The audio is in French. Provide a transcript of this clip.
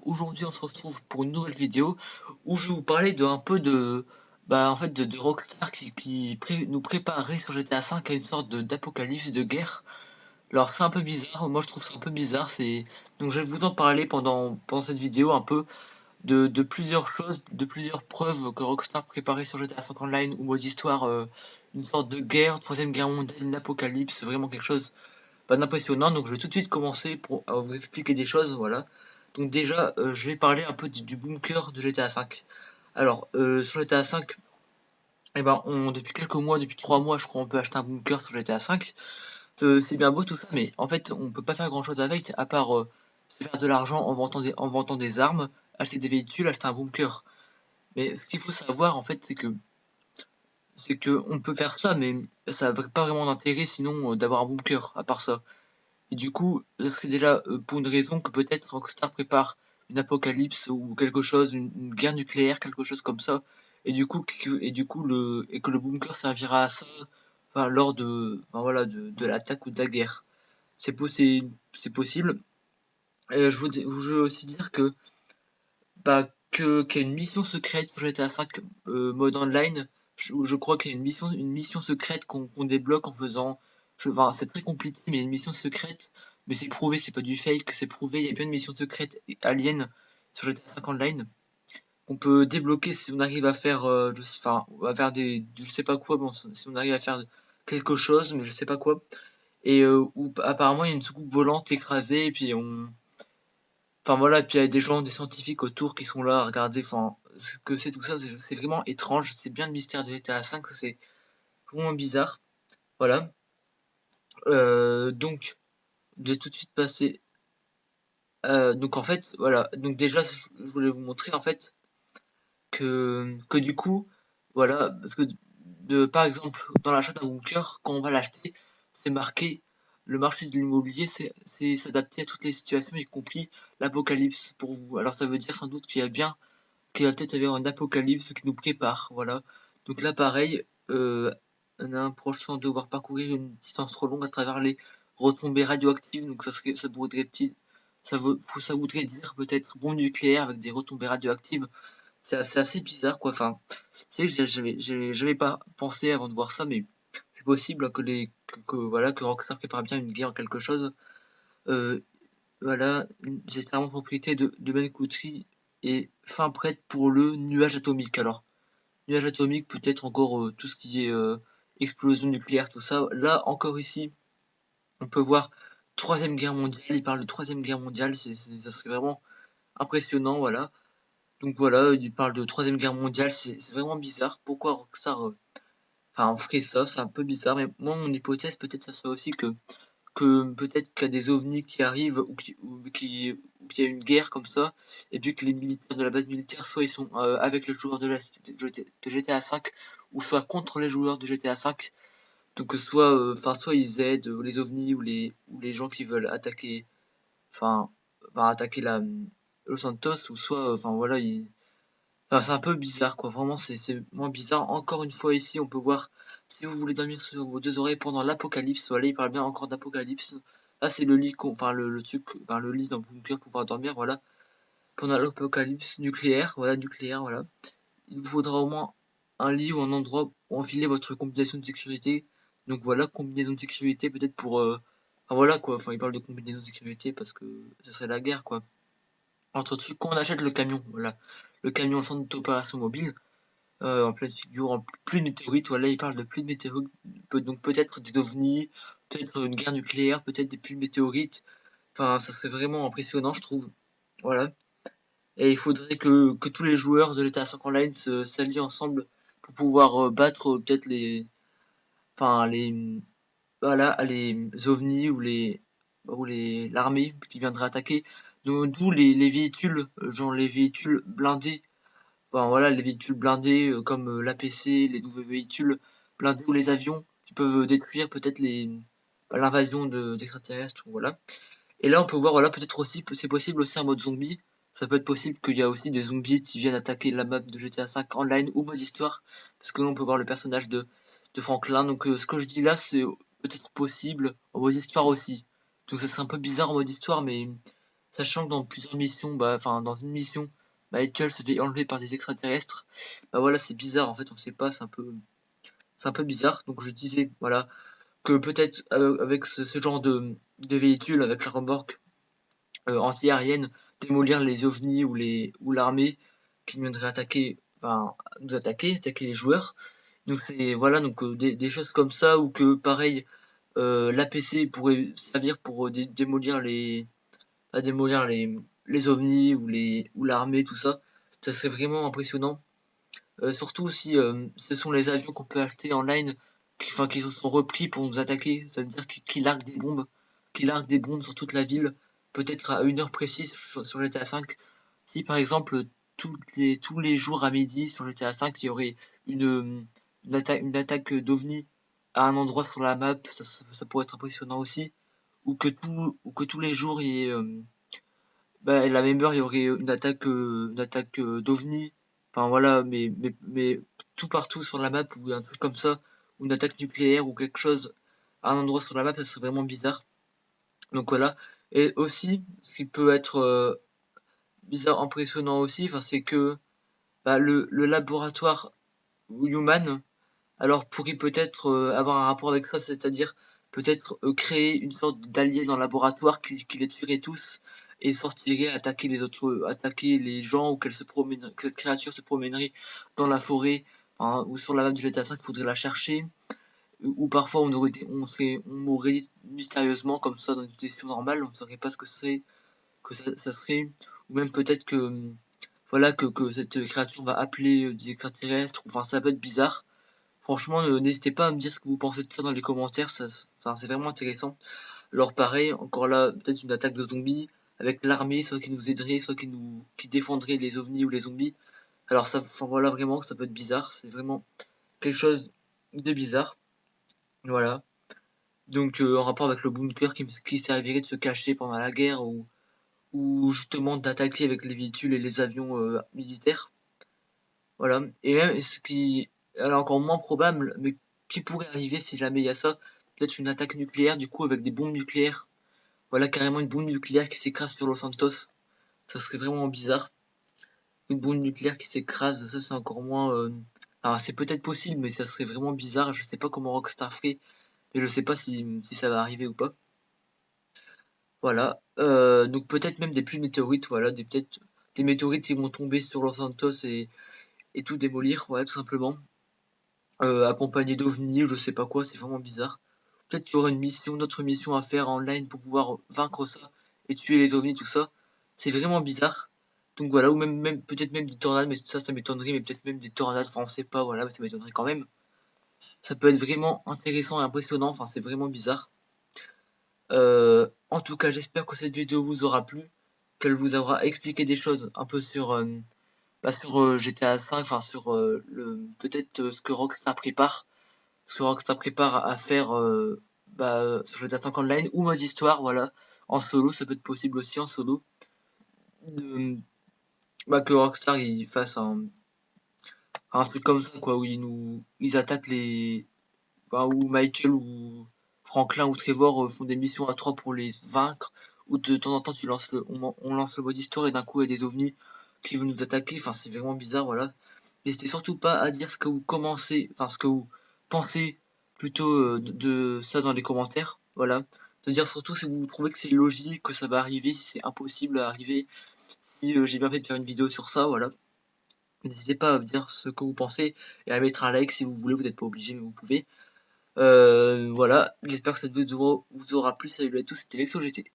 aujourd'hui on se retrouve pour une nouvelle vidéo où je vais vous parler de un peu de de Rockstar qui nous préparait sur GTA 5 à une sorte d'apocalypse de guerre. Alors c'est un peu bizarre, moi je trouve ça un peu bizarre, c'est donc je vais vous en parler pendant cette vidéo un peu de plusieurs choses, de plusieurs preuves que Rockstar préparait sur GTA 5 Online ou mode histoire, une sorte de guerre, troisième guerre mondiale, une apocalypse, vraiment quelque chose d'impressionnant. Donc je vais tout de suite commencer pour vous expliquer des choses, voilà. Donc déjà, je vais parler un peu du bunker de GTA 5. Alors, sur GTA 5, depuis quelques mois, depuis 3 mois, je crois, on peut acheter un bunker sur GTA 5. C'est bien beau tout ça, mais en fait, on peut pas faire grand chose avec, à part se faire de l'argent en vendant des armes, acheter des véhicules, acheter un bunker. Mais ce qu'il faut savoir, en fait, c'est que on peut faire ça, mais ça n'a pas vraiment d'intérêt sinon d'avoir un bunker, à part ça. Et du coup, c'est déjà pour une raison que peut-être Rockstar prépare une apocalypse ou quelque chose, une guerre nucléaire, quelque chose comme ça. Et que le bunker servira à ça, enfin, lors de l'attaque ou de la guerre. C'est possible. Je veux aussi dire qu'il y a une mission secrète sur GTA 5 mode online. Je crois qu'il y a une mission secrète qu'on débloque en faisant. Enfin, c'est très compliqué, mais il y a une mission secrète. Mais c'est prouvé, c'est pas du fake, c'est prouvé. Il y a bien une mission secrète alien sur GTA 5 online. On peut débloquer si on arrive à faire, à faire je sais pas quoi. Bon, si on arrive à faire quelque chose, mais je sais pas quoi. Et où apparemment il y a une soucoupe volante écrasée, et puis enfin voilà, et puis il y a des gens, des scientifiques autour qui sont là à regarder, enfin, ce que c'est tout ça, c'est vraiment étrange, c'est bien le mystère de GTA 5, c'est vraiment bizarre, voilà. Donc, je vais tout de suite passer, donc en fait, voilà, donc déjà, je voulais vous montrer en fait que du coup, voilà, parce que par exemple, dans l'achat d'un bunker, quand on va l'acheter, c'est marqué, le marché de l'immobilier, c'est s'adapter à toutes les situations, y compris l'apocalypse pour vous. Alors ça veut dire sans doute qu'il va peut-être y avoir un apocalypse qui nous prépare, voilà. Donc là, pareil, on a un proche sans devoir parcourir une distance trop longue à travers les retombées radioactives, donc ça voudrait dire peut-être bombe nucléaire avec des retombées radioactives. C'est assez bizarre, quoi. Enfin, c'est vrai que j'avais pas pensé avant de voir ça, mais c'est possible voilà, que Rockstar prépare bien une guerre en quelque chose. Euh, voilà, j'ai clairement propriété de Ben Coutry et fin prête pour le nuage atomique. Alors, nuage atomique, peut-être encore tout ce qui est explosion nucléaire, tout ça. Là, encore ici, on peut voir Troisième Guerre mondiale. Il parle de Troisième Guerre mondiale, ça serait vraiment impressionnant, voilà. Donc voilà, il parle de Troisième Guerre mondiale, c'est vraiment bizarre. Pourquoi Rockstar, on ferait ça, c'est un peu bizarre. Mais moi, mon hypothèse, peut-être, ça serait aussi que peut-être qu'il y a des ovnis qui arrivent ou qu'il y a une guerre comme ça, et puis que les militaires de la base militaire, soit ils sont avec le joueur de GTA 5, ou soit contre les joueurs de GTA 5. Donc soit ils aident les ovnis ou les gens qui veulent attaquer, enfin, attaquer Los Santos, ou soit, voilà, c'est un peu bizarre, quoi. Vraiment, c'est moins bizarre. Encore une fois, ici, on peut voir, si vous voulez dormir sur vos deux oreilles pendant l'apocalypse, voilà, il parle bien encore d'apocalypse. Là, c'est le lit, le truc, le lit dans le bunker pour pouvoir dormir, voilà. Pendant l'apocalypse nucléaire, voilà. Il vous faudra au moins un lit ou un endroit où enfiler votre combinaison de sécurité. Donc voilà, combinaison de sécurité, peut-être pour, voilà, quoi. Enfin, il parle de combinaison de sécurité parce que ce serait la guerre, quoi. Entre trucs, quand on achète le camion, voilà. Le camion centre d'opération mobile, en pleine figure, en pluie de météorites. Voilà, il parle de pluie de météorites, donc peut-être des ovnis, peut-être une guerre nucléaire, peut-être des pluies de météorites. Enfin, ça serait vraiment impressionnant, je trouve. Voilà. Et il faudrait que tous les joueurs de l'État 5 Online s'allient ensemble pour pouvoir battre peut-être enfin les, voilà, les ovnis ou l'armée qui viendrait attaquer. D'où les véhicules, genre les véhicules blindés. Enfin voilà, les véhicules blindés comme l'APC, les nouveaux véhicules blindés ou les avions qui peuvent détruire peut-être l'invasion d'extraterrestres, voilà. Et là on peut voir, voilà, peut-être aussi, c'est possible aussi un mode zombie. Ça peut être possible qu'il y a aussi des zombies qui viennent attaquer la map de GTA 5 online ou mode histoire, parce que là on peut voir le personnage de Franklin. Donc ce que je dis là, c'est peut-être possible en mode histoire aussi. Donc ça serait un peu bizarre en mode histoire, mais sachant que dans plusieurs missions, enfin dans une mission, Michael se fait enlever par des extraterrestres. Voilà, c'est bizarre en fait, on sait pas, c'est un peu bizarre. Donc je disais, voilà, que peut-être avec ce genre de véhicule, avec la remorque anti-aérienne, démolir les ovnis ou l'armée qui viendrait nous attaquer les joueurs. Donc c'est voilà, donc des choses comme ça, ou que pareil, l'APC pourrait servir pour démolir les ovnis ou l'armée, tout ça. Ça serait vraiment impressionnant. Surtout si ce sont les avions qu'on peut acheter en ligne qui se sont repris pour nous attaquer. Ça veut dire qu'ils larguent des bombes sur toute la ville, peut-être à une heure précise sur GTA 5. Si par exemple tous les jours à midi sur GTA 5 il y aurait une attaque d'OVNI à un endroit sur la map, ça pourrait être impressionnant aussi. Ou que tous les jours il y ait la même heure il y aurait une attaque d'OVNI. Enfin voilà, mais tout partout sur la map ou un truc comme ça, ou une attaque nucléaire ou quelque chose à un endroit sur la map, ça serait vraiment bizarre. Donc voilà. Et aussi, ce qui peut être bizarre, impressionnant aussi, enfin c'est que le laboratoire Human, alors pourrait peut-être avoir un rapport avec ça, c'est-à-dire peut-être créer une sorte d'alien en laboratoire qui les tuerait tous et sortirait attaquer les gens, ou que cette créature se promènerait dans la forêt, enfin, ou sur la map du GTA 5, il faudrait la chercher, ou parfois on mourrait mystérieusement comme ça dans une situation normale, on ne saurait pas ce que ça serait, ou même peut-être que voilà que cette créature va appeler des extraterrestres, enfin ça peut être bizarre. Franchement, n'hésitez pas à me dire ce que vous pensez de ça dans les commentaires, enfin, c'est vraiment intéressant. Alors pareil, encore là, peut-être une attaque de zombies, avec l'armée, soit qui nous aiderait, soit qui défendrait les ovnis ou les zombies. Alors ça, enfin voilà, vraiment, ça peut être bizarre, c'est vraiment quelque chose de bizarre. Voilà. Donc en rapport avec le bunker qui servirait de se cacher pendant la guerre, ou justement d'attaquer avec les véhicules et les avions militaires. Voilà. Et même ce qui est encore moins probable, mais qui pourrait arriver si jamais il y a ça, peut-être une attaque nucléaire, du coup avec des bombes nucléaires. Voilà, carrément une bombe nucléaire qui s'écrase sur Los Santos. Ça serait vraiment bizarre. Une bombe nucléaire qui s'écrase, ça c'est encore moins... Alors c'est peut-être possible, mais ça serait vraiment bizarre. Je sais pas comment Rockstar ferait, et je sais pas si ça va arriver ou pas. Voilà. Donc peut-être même des pluies de météorites, voilà, peut-être des météorites qui vont tomber sur Los Santos et tout démolir, voilà, tout simplement. Accompagné d'ovnis, je sais pas quoi, c'est vraiment bizarre. Peut-être qu'il y aura une autre mission à faire en ligne pour pouvoir vaincre ça et tuer les ovnis, tout ça. C'est vraiment bizarre. Donc voilà, ou peut-être même des tornades, mais ça m'étonnerait, mais peut-être même des tornades, enfin on sait pas, voilà, mais ça m'étonnerait quand même. Ça peut être vraiment intéressant et impressionnant, enfin c'est vraiment bizarre. En tout cas, j'espère que cette vidéo vous aura plu, qu'elle vous aura expliqué des choses un peu sur GTA 5, enfin sur peut-être ce que Rockstar prépare à faire sur GTA 5 Online ou mode histoire, voilà, en solo, ça peut être possible aussi en solo. De, que Rockstar il fasse un truc comme ça, quoi, où ils attaquent où Michael ou Franklin ou Trevor font des missions à trois pour les vaincre, ou de temps en temps on lance le mode histoire et d'un coup il y a des ovnis qui veulent nous attaquer, enfin c'est vraiment bizarre, voilà. N'hésitez surtout pas à dire ce que vous pensez plutôt de ça dans les commentaires, voilà. De dire surtout si vous trouvez que c'est logique, que ça va arriver, si c'est impossible à arriver, si j'ai bien fait de faire une vidéo sur ça, voilà. N'hésitez pas à me dire ce que vous pensez et à mettre un like si vous voulez, vous n'êtes pas obligé mais vous pouvez. Voilà, j'espère que cette vidéo vous aura plu. Salut à tous, c'était LexoGT.